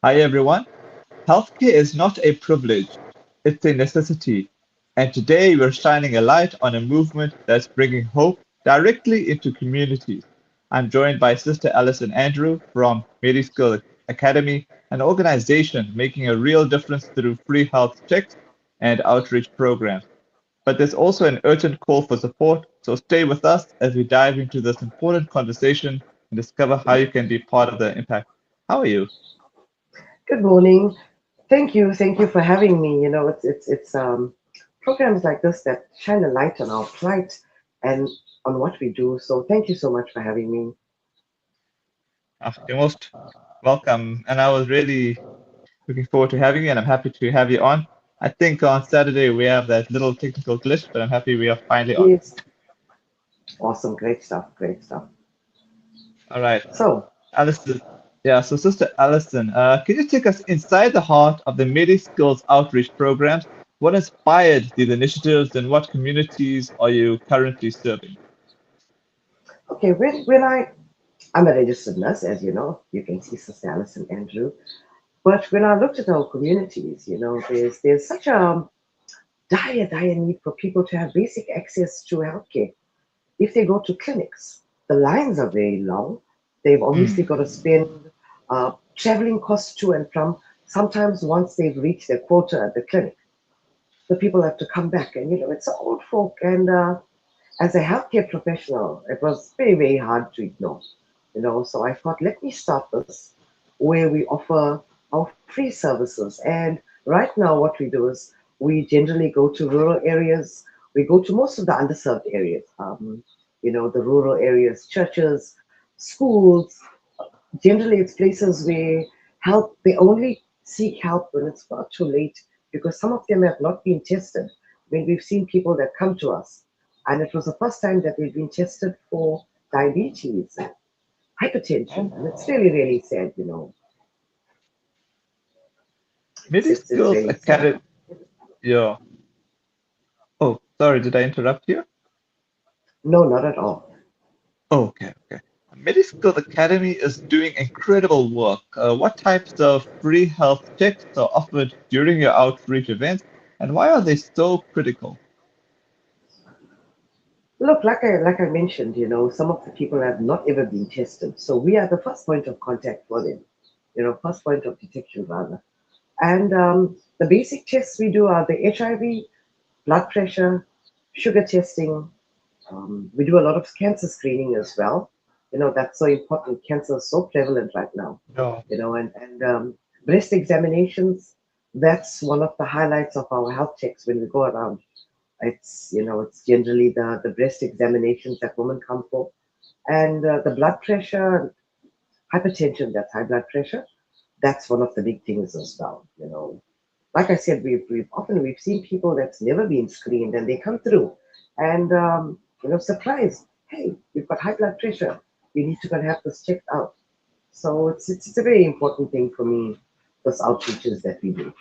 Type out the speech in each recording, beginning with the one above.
Hi everyone. Healthcare is not a privilege, it's a necessity. And today we're shining a light on a movement that's bringing hope directly into communities. I'm joined by Sister Allison Andrew from Mediskills Academy, an organization making a real difference through free health checks and outreach programs. But there's also an urgent call for support, so stay with us as we dive into this important conversation and discover how you can be part of the impact. How are you? Good morning. Thank you for having me. It's programs like this that shine a light on our plight and on what we do. So thank you so much for having me. You're most welcome. And I was really looking forward to having you, and I'm happy to have you on. I think on Saturday we have that little technical glitch, but I'm happy we are finally on. Yes, awesome, great stuff, great stuff. All right. So Alison, yeah, so Sister Alison, can you take us inside the heart of the Mediskills outreach programs? What inspired these initiatives and what communities are you currently serving? okay, when I'm a registered nurse, as you know, you can see Sister Allison Andrew. But when I looked at our communities, there's such a dire need for people to have basic access to healthcare. If they go to clinics, the lines are very long. They've obviously Mm. got to spend traveling costs to and from. Sometimes once they've reached their quota at the clinic, the people have to come back. And, it's old folk. And as a healthcare professional, it was very, very hard to ignore. So I thought, let me start this where we offer our free services. And right now, what we do is we generally go to rural areas. We go to most of the underserved areas, the rural areas, churches, schools. Generally, it's places where they only seek help when it's far too late because some of them have not been tested. I mean, we've seen people that come to us, and it was the first time that they've been tested for diabetes, hypertension, and it's really, really sad. It's Mediskills really sad. Academy. Yeah. Oh, sorry, did I interrupt you? No, not at all. Okay, okay. Mediskills Academy is doing incredible work. What types of free health checks are offered during your outreach events, and why are they so critical? Look, like I mentioned, some of the people have not ever been tested, so we are the first point of contact for them. First point of detection rather. And the basic tests we do are the HIV, blood pressure, sugar testing. We do a lot of cancer screening as well. That's so important. Cancer is so prevalent right now. Yeah. And breast examinations. That's one of the highlights of our health checks when we go around. It's generally the breast examinations that women come for, and the blood pressure, hypertension. That's high blood pressure. That's one of the big things as well. Like I said, we've seen people that's never been screened and they come through and surprised. Hey, you've got high blood pressure. You need to go and have this checked out. So it's a very important thing for me. Those outreaches that we do.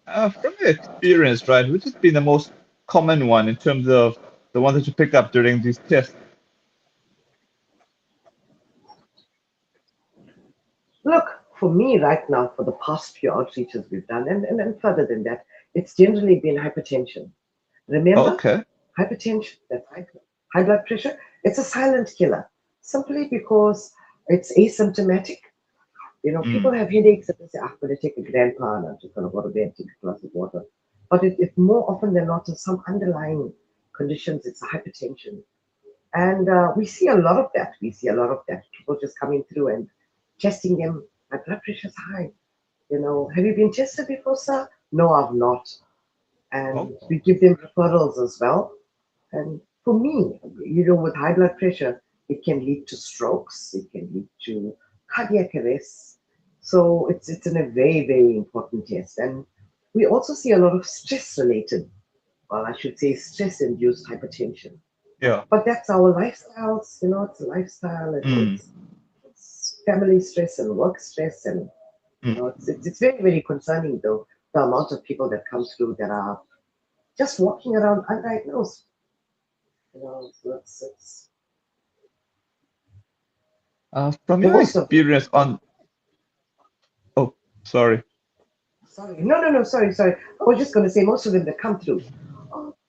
From your experience, right, which has been the most common one in terms of the ones that you pick up during these tests? Look, for me right now, for the past few outreaches we've done, and further than that, it's generally been hypertension. Oh, Remember, okay. hypertension, that's high blood pressure, it's a silent killer simply because it's asymptomatic. People Mm. have headaches and they say, I'm going to take a grandpa and I'm just going to go to bed, take a glass of water. But it more often than not is some underlying conditions. It's hypertension. And we see a lot of that. We see a lot of that. People just coming through and testing them. My blood pressure's high. Have you been tested before, sir? No, I've not. Oh, And we give them referrals as well. And for me, with high blood pressure, it can lead to strokes, it can lead to cardiac arrests. So it's a very, very important test. And we also see a lot of stress related, well, I should say stress induced hypertension. yeah. But that's our lifestyles, it's a lifestyle, Mm. it's family stress and work stress. And, Mm. it's very, very concerning though, the amount of people that come through that are just walking around undiagnosed. So it's From your most of them. experience on, Sorry. Sorry. No, no, no. Sorry, sorry. I was just going to say most of them that come through,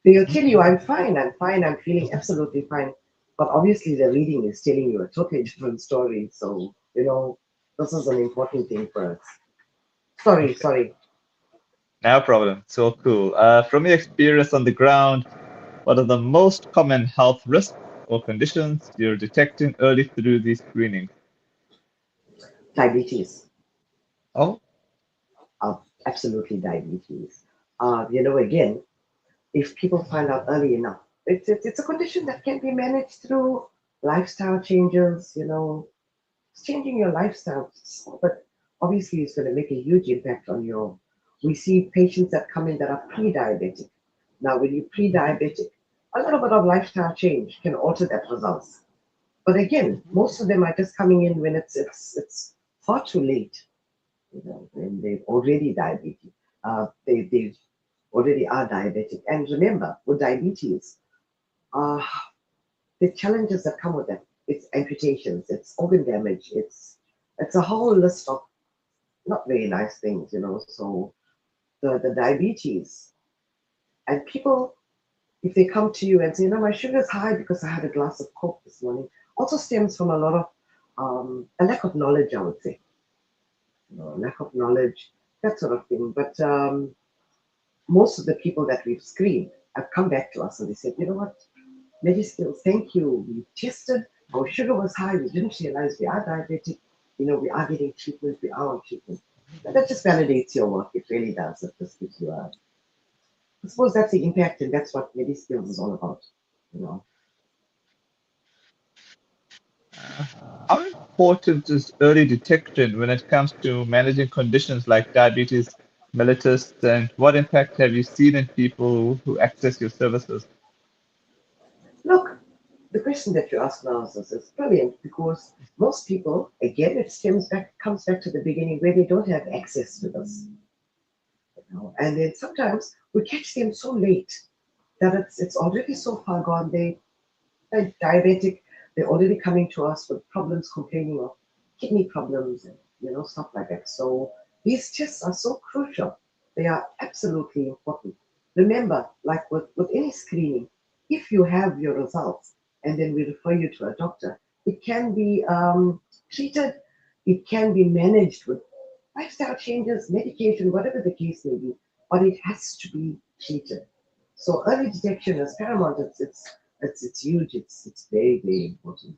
they'll tell you, I'm fine, I'm feeling absolutely fine. But obviously, the reading is telling you a totally different story. So, this is an important thing for us. Sorry, Okay. sorry. No problem. So cool. From your experience on the ground, what are the most common health risks or conditions you're detecting early through these screenings? Diabetes. Oh, Absolutely diabetes. Again, if people find out early enough, it's a condition that can be managed through lifestyle changes, changing your lifestyle, but obviously it's going to make a huge impact on your. We see patients that come in that are pre-diabetic. Now, when you're pre-diabetic, a little bit of lifestyle change can alter that results. But again, most of them are just coming in when it's far too late. When they've already diabetes, they already are diabetic. And remember, with diabetes, uh, the challenges that come with that, it's amputations, it's organ damage, it's a whole list of not very nice things. So the diabetes and people, if they come to you and say, no, my sugar's high because I had a glass of Coke this morning, also stems from a lot of a lack of knowledge, I would say. Lack of knowledge, that sort of thing. But most of the people that we've screened have come back to us and they said, you know what, Mediskills, thank you. We tested, our sugar was high, we didn't realize we are diabetic, we are getting treatment, we are on treatment. And that just validates your work, it really does. It just gives you a, I suppose that's the impact, and that's what Mediskills is all about, you know. how important is early detection when it comes to managing conditions like diabetes mellitus, and what impact have you seen in people who access your services? Look, the question that you ask now is brilliant because most people, again, comes back to the beginning where they don't have access to this. And then sometimes we catch them so late that it's already so far gone. They're diabetic. They're already coming to us with problems, complaining of kidney problems and stuff like that. So these tests are so crucial. They are absolutely important. Remember, like with any screening, if you have your results and then we refer you to a doctor, it can be treated, it can be managed with lifestyle changes, medication, whatever the case may be, but it has to be treated. So early detection is paramount. It's huge. It's very, very important.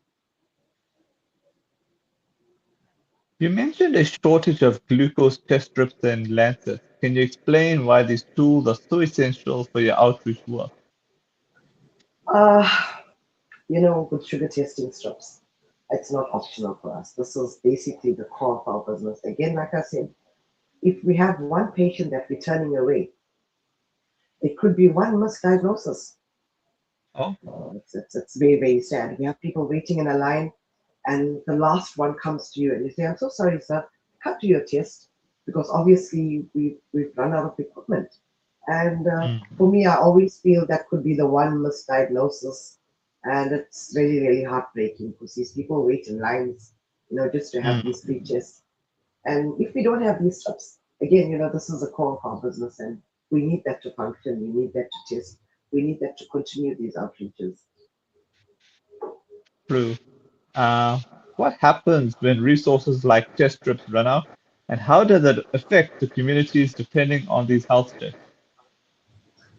You mentioned a shortage of glucose test strips and lancets. Can you explain why these tools are so essential for your outreach work? Uh, with sugar testing strips, it's not optional for us. This is basically the core of our business. Again, like I said, if we have one patient that we're turning away, it could be one misdiagnosis. Oh, It's very, very sad. We have people waiting in a line, and the last one comes to you, and you say, "I'm so sorry, sir, can't do your test because obviously we've run out of equipment." And for me, I always feel that could be the one misdiagnosis, and it's really, really heartbreaking because these people wait in lines, just to have these free tests. And if we don't have these steps, again, this is the core of our business, and we need that to function. We need that to test. We need that to continue these outreaches. true. Uh, what happens when resources like test strips run out, and how does it affect the communities depending on these health checks?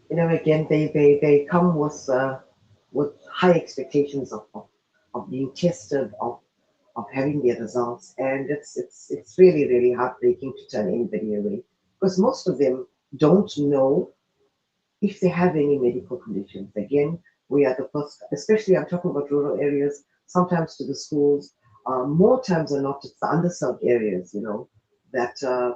Again, they come with high expectations of being tested, of having their results, and it's really, really heartbreaking to turn anybody away because most of them don't know if they have any medical conditions. Again, we are the first, especially I'm talking about rural areas, sometimes to the schools. More times than not, it's the underserved areas, that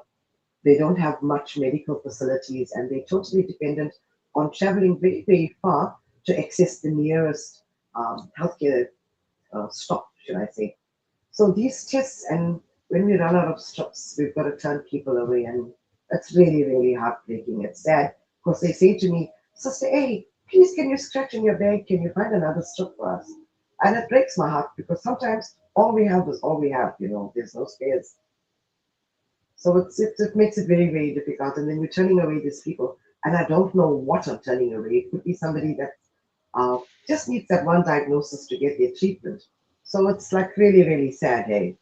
they don't have much medical facilities and they're totally dependent on traveling very, very far to access the nearest healthcare stop, should I say. So these tests, and when we run out of stops, we've got to turn people away, and that's really, really heartbreaking. It's sad because they say to me, "Sister, hey, please, can you scratch in your bag? Can you find another stop for us?" And it breaks my heart because sometimes all we have is all we have. There's no spares. So it makes it very, very difficult. And then you're turning away these people. And I don't know what I'm turning away. It could be somebody that just needs that one diagnosis to get their treatment. So it's like really, really sad, hey?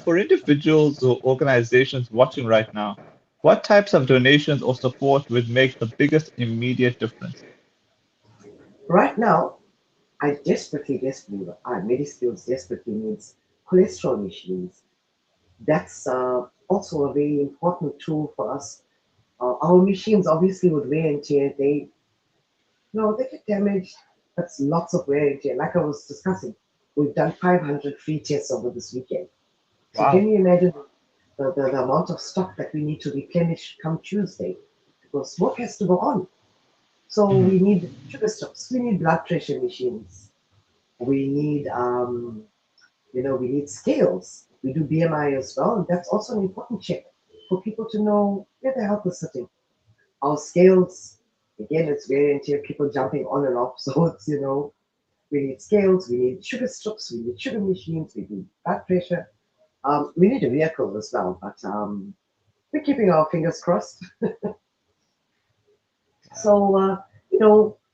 For individuals or organizations watching right now, what types of donations or support would make the biggest immediate difference? Right now, I desperately, desperately, our Mediskills desperately needs cholesterol machines. That's also a very important tool for us. Our machines, obviously, with wear and tear, they get damaged. That's lots of wear and tear. Like I was discussing, we've done 500 free tests over this weekend. So Wow. can you imagine the amount of stock that we need to replenish come Tuesday? Because work has to go on. So Mhm. we need sugar stops. We need blood pressure machines. We need, we need scales. We do BMI as well. And that's also an important check for people to know where their health is sitting. Our scales, again, it's wear and tear, people jumping on and off. So we need scales, we need sugar strips, we need sugar machines, we need blood pressure. We need a vehicle as well, but we're keeping our fingers crossed. So,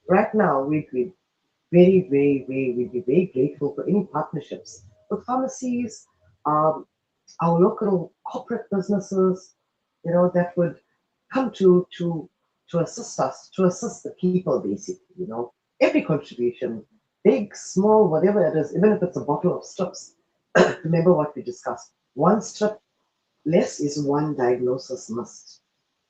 right now we'd be very grateful for any partnerships with pharmacies, um, our local corporate businesses, that would come to assist us, to assist the people, basically. Every contribution, big, small, whatever it is, even if it's a bottle of strips. Remember what we discussed. One strip less is one diagnosis missed.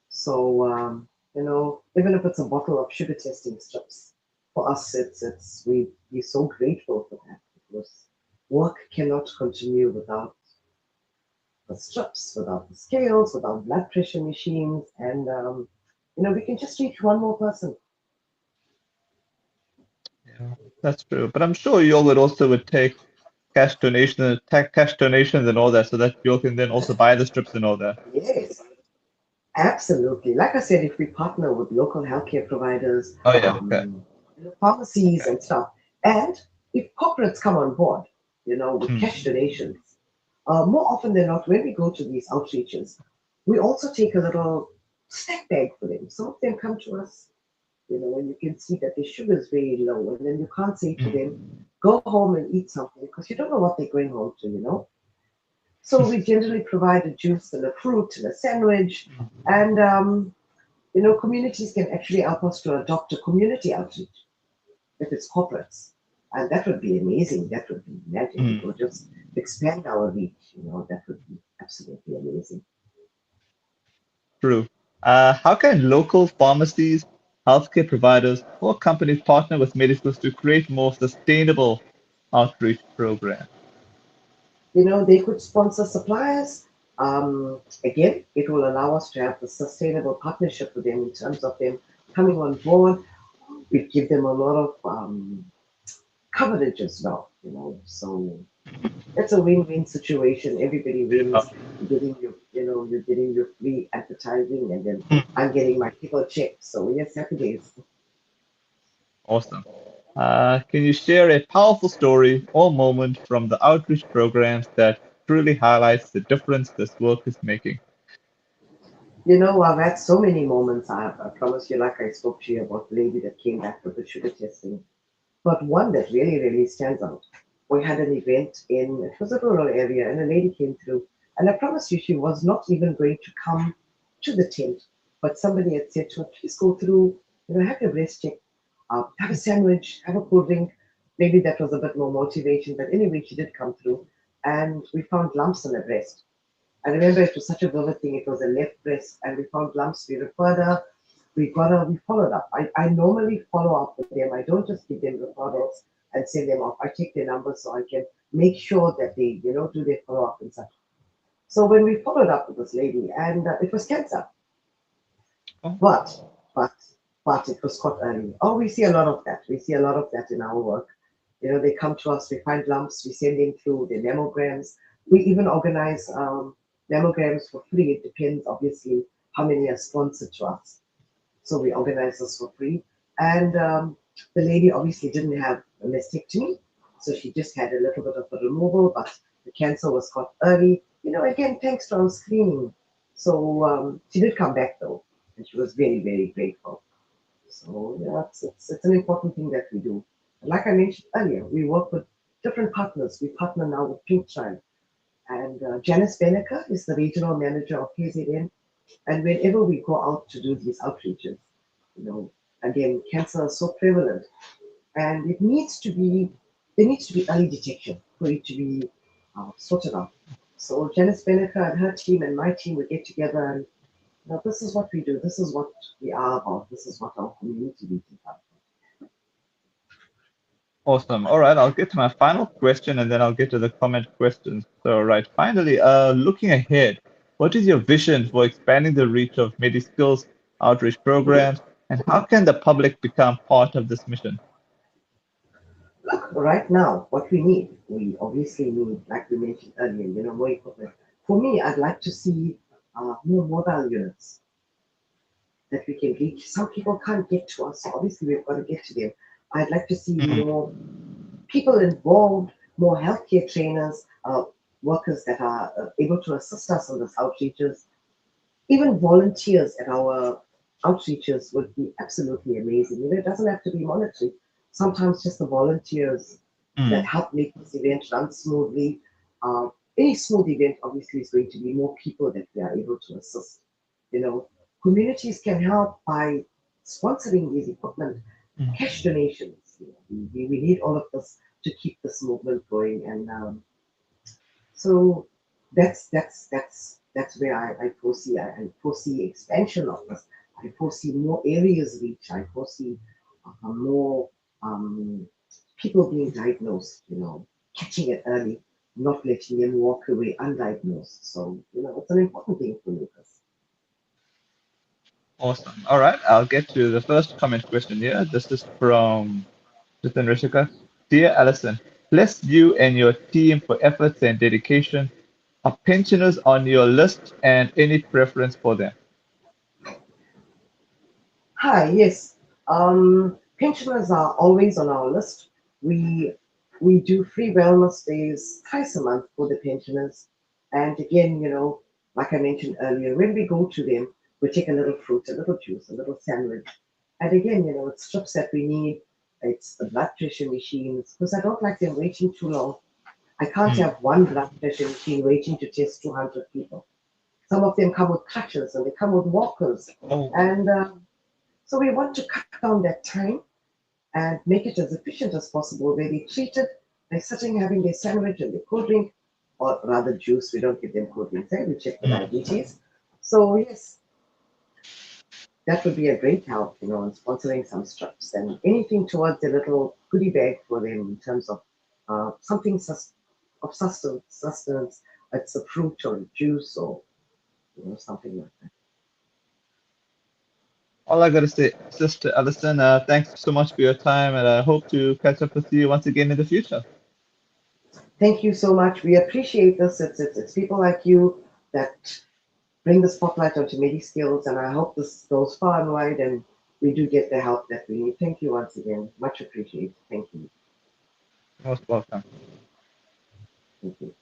So, even if it's a bottle of sugar testing strips, for us, we're so grateful for that because work cannot continue without the strips, without the scales, without blood pressure machines, and we can just reach one more person. Yeah, that's true. But I'm sure you all would take cash donations and all that, so that you all can then also buy the strips and all that. Yes, absolutely. Like I said, if we partner with local healthcare providers, Oh yeah, okay, pharmacies, okay. and stuff, and if corporates come on board, with Hmm. cash donations, more often than not, when we go to these outreaches, we also take a little snack bag for them. Some of them come to us, and you can see that the sugar is very low, and then you can't say to them, go home and eat something because you don't know what they're going home to. So we generally provide a juice and a fruit and a sandwich, and communities can actually help us to adopt a community outreach if it's corporates. And that would be amazing. That would be magic. It Hmm. would just expand our reach. That would be absolutely amazing. True. How can local pharmacies, healthcare providers, or companies partner with Mediskills to create more sustainable outreach programs? They could sponsor suppliers. Again, it will allow us to have the sustainable partnership with them in terms of them coming on board. We give them a lot of coverage as well. So it's a win-win situation. Everybody Yeah. wins. You're getting your free advertising, and then I'm getting my people check. So yes, happy days. Awesome. Can you share a powerful story or moment from the outreach programs that truly highlights the difference this work is making? I've had so many moments. I promise you, like I spoke to you about the lady that came back with the sugar testing. But one that really, really stands out. We had an event it was a rural area, and a lady came through. And I promise you, she was not even going to come to the tent. But somebody had said to her, please go through, have your breast check, have a sandwich, have a cool drink. Maybe that was a bit more motivation. But anyway, she did come through. And we found lumps in her breast. I remember it was such a vivid thing. It was a left breast, and we found lumps. We referred her. We followed up. I normally follow up with them. I don't just give them referrals and send them off. I take their numbers so I can make sure that they, do their follow up and such. So when we followed up with this lady, and it was cancer, Oh, but but but it was caught early. Oh, we see a lot of that. We see a lot of that in our work. They come to us, we find lumps, we send them through the mammograms. We even organize mammograms for free. It depends, obviously, how many are sponsored to us. So we organize this for free. And the lady obviously didn't have a mastectomy, so she just had a little bit of a removal, but The cancer was caught early. Again, thanks to our screening. So she did come back though, and she was very, very grateful. So yeah, it's an important thing that we do. Like I mentioned earlier, we work with different partners. We partner now with Pink Child, and Janice Benecker is the regional manager of KZN. And whenever we go out to do these outreaches, you know, again, cancer is so prevalent, and there needs to be early detection for it to be sorted out. So Janice Benecker and her team and my team would get together and this is what we do. This is what we are about. This is what our community is about. Awesome. All right, I'll get to my final question and then I'll get to the comment questions. So, right, finally, looking ahead, what is your vision for expanding the reach of Mediskills outreach programs, and how can the public become part of this mission? Look, right now, what we obviously need, like we mentioned earlier, more equipment. For me, I'd like to see more mobile units that we can reach. Some people can't get to us, so obviously we've got to get to them. I'd like to see Mm, more people involved, more healthcare trainers, workers that are able to assist us on this outreaches. Even volunteers at our outreaches would be absolutely amazing. It doesn't have to be monetary. Sometimes just the volunteers that mm, help make this event run smoothly. Uh, any smooth event obviously is going to be more people that we are able to assist. You know, Communities can help by sponsoring these equipment, mm. cash donations. We need all of this to keep this movement going, and so that's where I foresee I foresee expansion of this. I foresee more areas reach. I foresee more um, people being diagnosed. Catching it early, not letting them walk away undiagnosed. So it's an important thing for me. Awesome. All right, I'll get to the first comment question here. This is from Justin Rishika. Dear Alison, bless you and your team for efforts and dedication. Are pensioners on your list and any preference for them? Hi, yes. Pensioners are always on our list. We we do free wellness days twice a month for the pensioners. And again, like I mentioned earlier, when we go to them, we take a little fruit, a little juice, a little sandwich. And again, it's strips that we need. It's the blood pressure machines, because I don't like them waiting too long. I can't Mm. have one blood pressure machine waiting to test 200 people. Some of them come with crutches and they come with walkers. Oh, And so we want to cut down that time and make it as efficient as possible, where they treat it by sitting having their sandwich and their cold drink, or rather juice. We don't give them cold drinks, we check the mm. diabetes. So yes, that would be a great help, in sponsoring some strips and anything towards a little goodie bag for them in terms of something of sustenance. It's a fruit or a juice or something like that. All I gotta say, Sister Alison, thanks so much for your time, and I hope to catch up with you once again in the future. Thank you so much. We appreciate this. It's people like you that bring the spotlight onto Mediskills, and I hope this goes far and wide and we do get the help that we need. Thank you once again. Much appreciated. Thank you. Most welcome. Thank you.